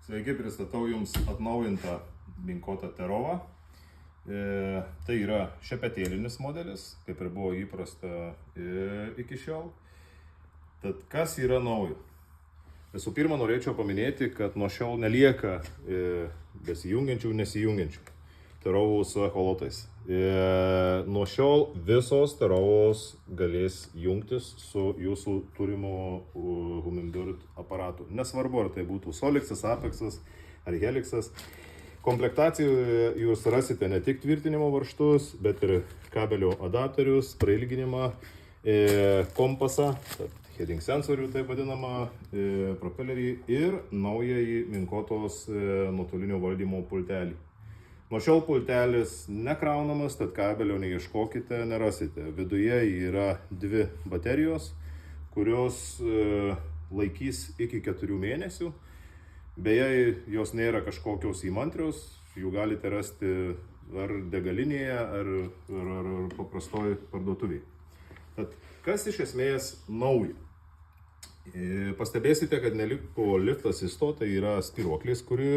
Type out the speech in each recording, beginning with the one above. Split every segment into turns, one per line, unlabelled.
Sveiki, pristatau Jums atnaujintą Minkota Terova. Tai yra šepetėlinis modelis, kaip ir buvo įprasta iki šiol. Tad kas yra naujo? Visų pirma, norėčiau paminėti, kad nuo šiol nelieka besijungiančių, nesijungiančių Terovų su echolotais. Nuo šiol visos Terovos galės jungtis su jūsų turimu Humminbird aparatu. Nesvarbu, ar tai būtų Solixas, Apexas ar Helixas. Komplektacijoje jūs rasite ne tik tvirtinimo varžtus, bet ir kabelio adapterius, prailginimą, kompasą, heading sensorių taip vadinamą, propelerį ir naująjį Minkotos nuotolinio valdymo pultelį. Nuo šiol pultelis nekraunamas, tad kabelio neieškokite, nerasite. Viduje yra dvi baterijos, kurios laikys iki 4 mėnesių. Beje, jos nėra kažkokios įmantrios, jų galite rasti ar degalinėje, ar paprastoj parduotuvėje. Tad kas iš esmės naujo? Pastebėsite, kad neliko liftas įsto, tai yra spyruoklis, kuri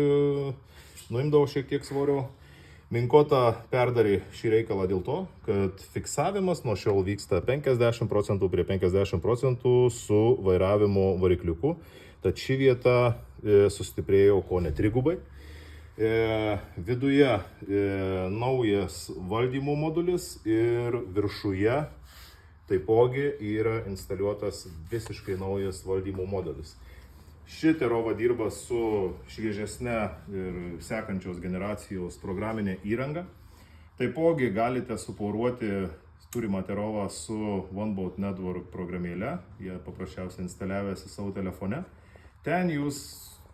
nuimdavo šiek tiek svorio. Minkota perdarė šį reikalą dėl to, kad fiksavimas nuo šiol vyksta 50% prie 50% su vairavimo varikliuku. Tad ši vieta sustiprėjo ko ne trigubai. Viduje naujas valdymo modulis ir viršuje taipogi yra instaliuotas visiškai naujas valdymo modelis. Ši Terova dirba su šviežesne ir sekančios generacijos programinė įranga. Taipogi galite suporuoti turimą Terovą su OneBoat Network programėle, jie paprasčiausiai instaliavęs į savo telefone. Ten jūs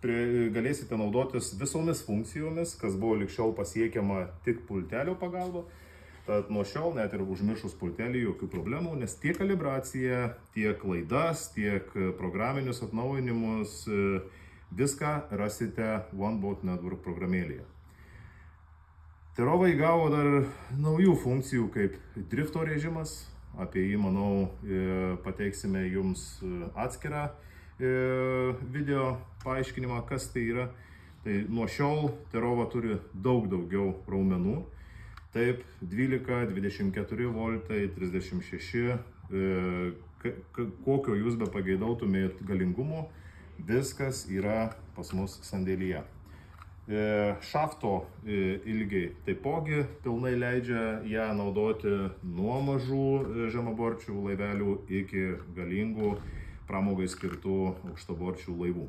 galėsite naudotis visomis funkcijomis, kas buvo lig šiol pasiekiama tik pultelio pagalba. Tad nuo šiol net ir užmiršus pultelį jokių problemų, nes tiek kalibracija, tiek laidas, tiek programinius atnaujinimus, viską rasite OneBoat Network programėlėje. Terova įgavo dar naujų funkcijų kaip drifto režimas, apie jį, manau, pateiksime jums atskirą video paaiškinimą, kas tai yra. Tai nuo šiol Terova turi daug daugiau raumenų. Taip, 12, 24 voltai, 36, kokio jūs be pageidautumėt galingumo, viskas yra pas mus sandėlyje. Šafto ilgiai taipogi pilnai leidžia ją naudoti nuo mažų žemaborčių laivelių iki galingų pramogai skirtų aukštaborčių laivų.